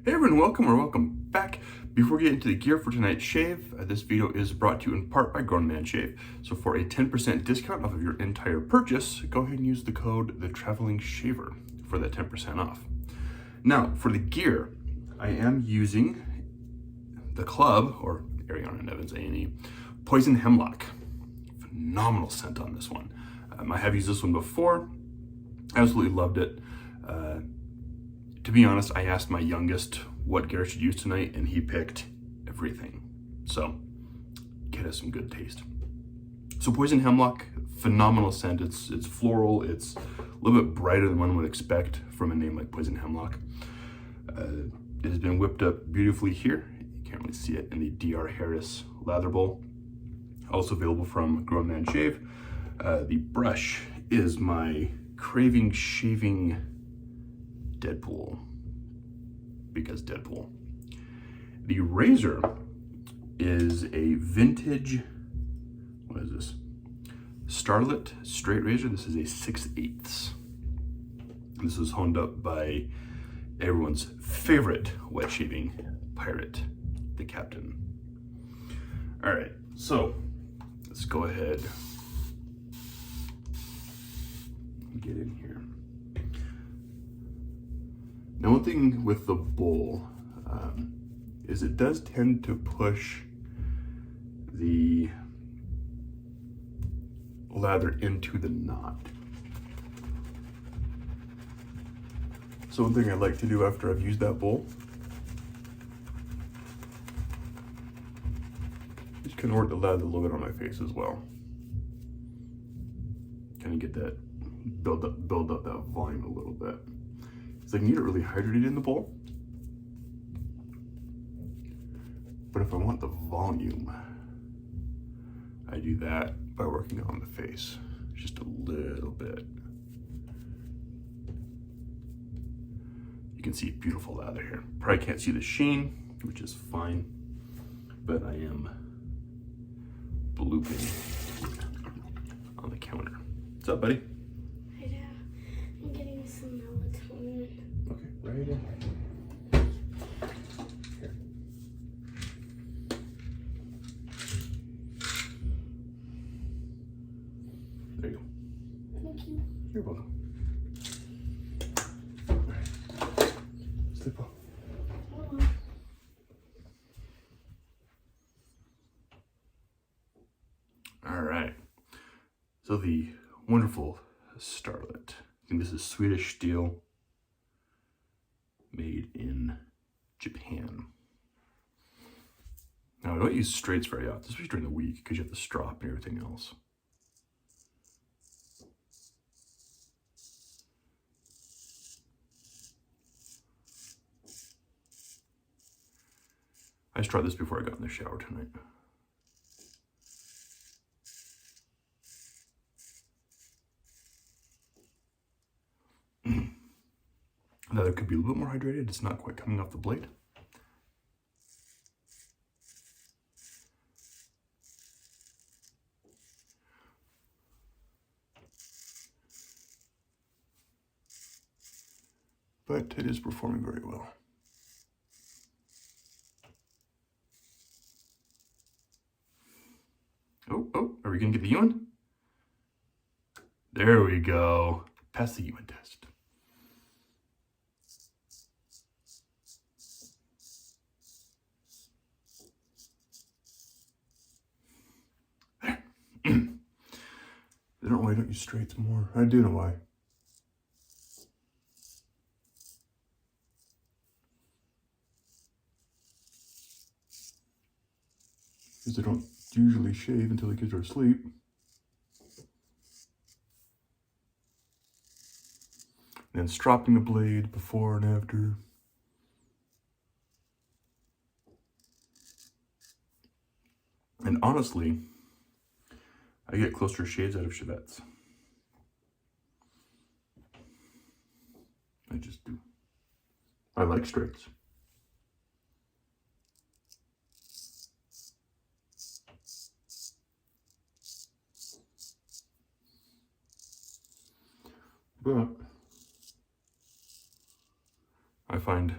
Hey everyone, welcome back. Before we get into the gear for tonight's shave, this video is brought to you in part by Grown Man Shave. So for a 10% discount off of your entire purchase, go ahead and use the code TheTravelingShaver for that 10% off. Now, for the gear, I am using the Club, or Ariana and Evans A&E, Poison Hemlock. Phenomenal scent on this one. I have used this one before, absolutely loved it. To be honest, I asked my youngest what gear I should use tonight, and he picked everything. So, get us some good taste. So Poison Hemlock, phenomenal scent. It's floral. It's a little bit brighter than one would expect from a name like Poison Hemlock. It has been whipped up beautifully here. You can't really see it in the DR Harris lather bowl. Also available from Grown Man Shave. The brush is my Craving Shaving Deadpool, because Deadpool. The razor is a vintage, what is this? Starlet straight razor. This is a 6/8. This was honed up by everyone's favorite wet shaving pirate, the Captain. All right, so let's go ahead and get in here. Now, one thing with the bowl is it does tend to push the lather into the knot. So one thing I like to do after I've used that bowl is kind of work the lather a little bit on my face as well. Kind of get that, build up that volume a little bit. I can get it really hydrated in the bowl, but if I want the volume, I do that by working it on the face, just a little bit. You can see beautiful lather here. Probably can't see the sheen, which is fine, but I am blooping on the counter. What's up, buddy? Hi, Dad. I'm getting some melatonin. Okay, right in. Here. There you go. Thank you. You're welcome. All right. Sleep well. Hold on. All right. So the wonderful Starlet. I think this is Swedish steel, made in Japan. Now, I don't use straights very often, especially during the week, because you have the strop and everything else. I just tried this before I got in the shower tonight. Now, it could be a little bit more hydrated. It's not quite coming off the blade. But it is performing very well. Oh, are we gonna get the Ewan? There we go. Pass the Ewan test. There. I don't know why I don't use straights more. I do know why. Because I don't usually shave until the kids are asleep. And then stropping the blade before and after. And honestly, I get closer shades out of Chevettes. I just do. I like straights. But I find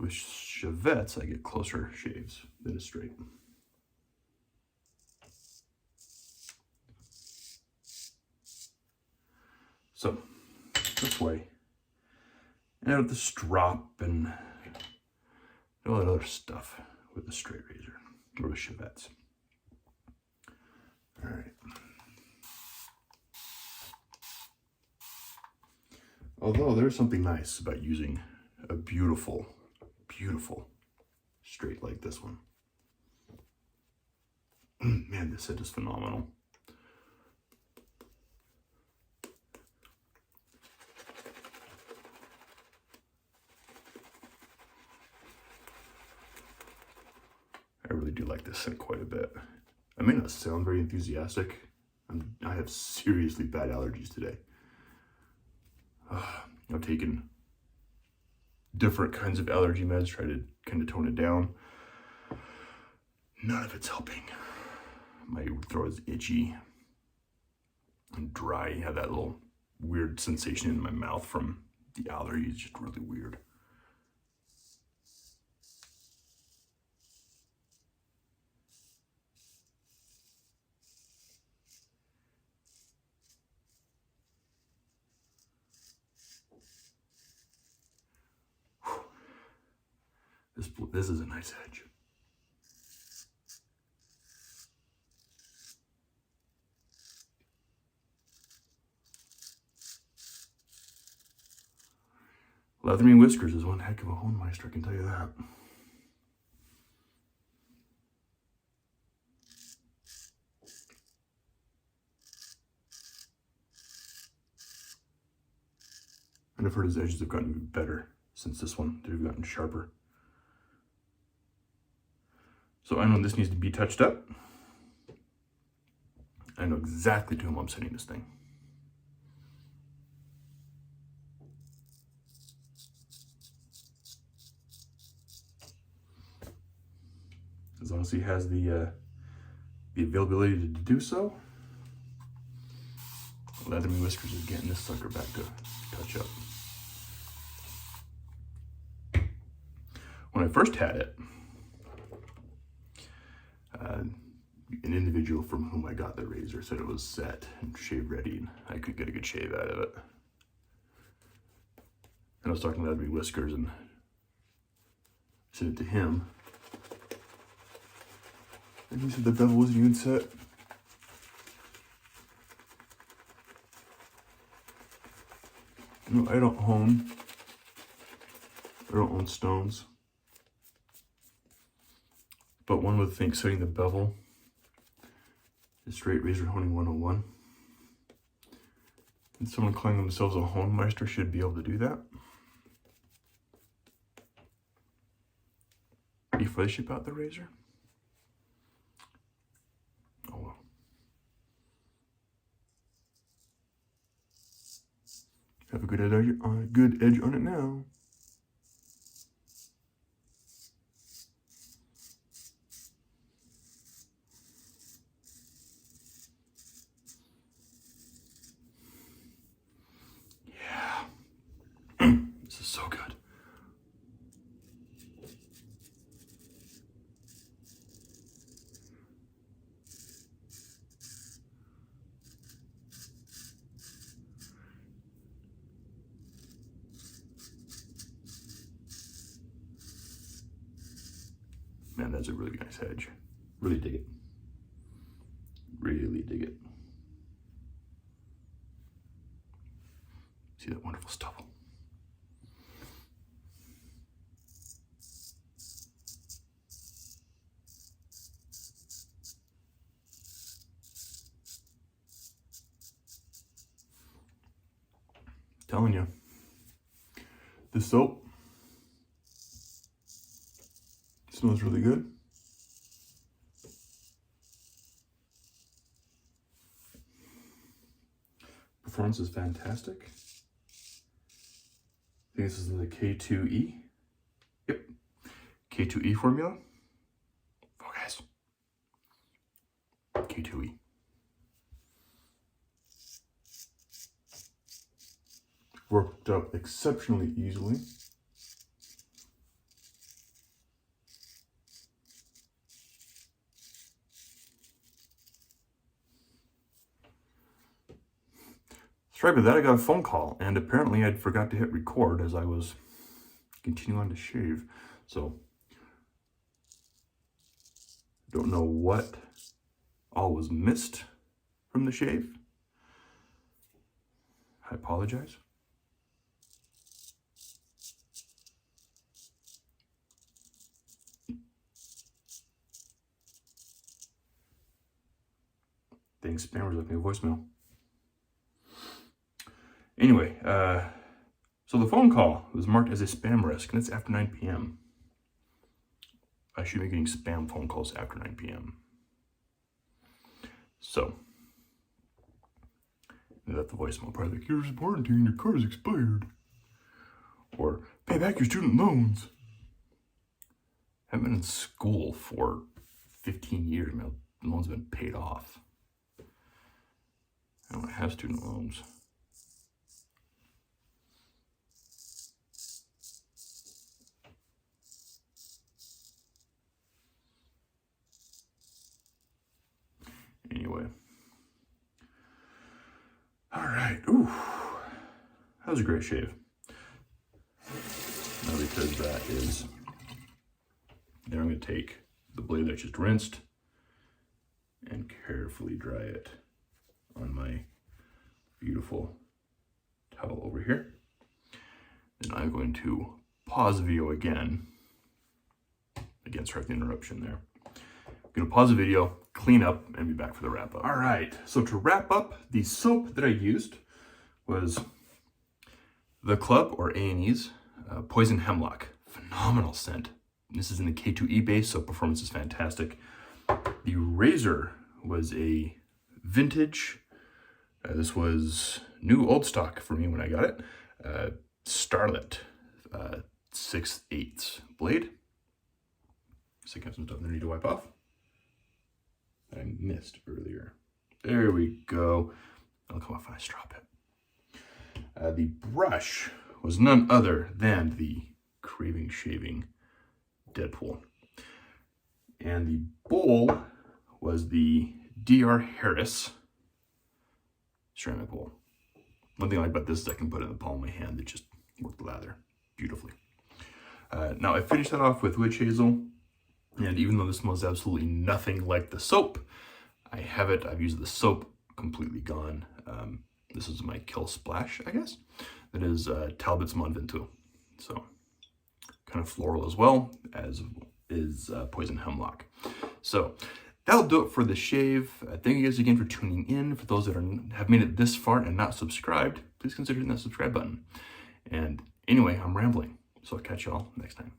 with chevettes, I get closer shaves than a straight. So this way, and out the strop and all that other stuff with the straight razor or with chevettes. All right. Although there's something nice about using a beautiful, beautiful straight like this one. Man, this head is phenomenal. I really do like this scent quite a bit. I may not sound very enthusiastic. I have seriously bad allergies today. I've taken different kinds of allergy meds, try to kind of tone it down. None of it's helping. My throat is itchy and dry. I have that little weird sensation in my mouth from the allergy. It's just really weird. This is a nice edge. Leathering whiskers is one heck of a Hohenmeister, I can tell you that. And I've heard his edges have gotten even better since this one. They've gotten sharper. So I know this needs to be touched up. I know exactly to whom I'm sending this thing. As long as he has the availability to do so. Leathering Whiskers is getting this sucker back to touch up. When I first had it, an individual from whom I got the razor said it was set and shave ready and I could get a good shave out of it. And I was talking to Leathering Whiskers and I sent it to him. And he said the bevel wasn't even set. No, I don't own stones. But one would think setting the bevel is straight razor honing 101. And someone calling themselves a Hohenmeister should be able to do that. Before they ship out the razor. Oh well. Have a good edge on it now. This is so good. Man, that's a really nice edge. Really dig it. Really dig it. See that wonderful stubble? Telling you, the soap smells really good. Performance is fantastic. I think this is the K2E. Yep, K2E formula. Oh, guys, K2E. Worked up exceptionally easily. So right with that, I got a phone call, and apparently I'd forgot to hit record as I was continuing on to shave. So don't know what all was missed from the shave. I apologize. Thanks, spammers left me a voicemail. Anyway, so the phone call was marked as a spam risk, and it's after 9 p.m. I should be getting spam phone calls after 9 p.m. So, that's the voicemail. Probably like, your warranty and your car is expired. Or, pay back your student loans. I haven't been in school for 15 years. My loans have been paid off. I don't have student loans. Anyway. All right. Ooh. That was a great shave. Now because that is... Then I'm going to take the blade that I just rinsed and carefully dry it on my beautiful towel over here. Then I'm going to pause the video again. Again, sorry for the interruption there. I'm going to pause the video, clean up, and be back for the wrap up. All right, so to wrap up, the soap that I used was the Club, or A&E's, Poison Hemlock. Phenomenal scent. This is in the K2E base, so performance is fantastic. The razor was a vintage, this was new old stock for me when I got it, Starlet 6/8 blade. So I got some stuff that I need to wipe off that I missed earlier. There we go. That'll come off when I strop it. The brush was none other than the Craving Shaving Deadpool. And the bowl was the DR Harris ceramic bowl. One thing I like about this is I can put it in the palm of my hand. It just worked the lather beautifully. Now I finished that off with witch hazel. And even though this smells absolutely nothing like the soap, I've used the soap completely gone. This is my Kill Splash, I guess. That is Talbot's Mon Ventoux. So kind of floral as well, as is Poison Hemlock. So that'll do it for the shave. Thank you guys again for tuning in. For those that have made it this far and not subscribed, please consider hitting that subscribe button. And anyway, I'm rambling, so I'll catch y'all next time.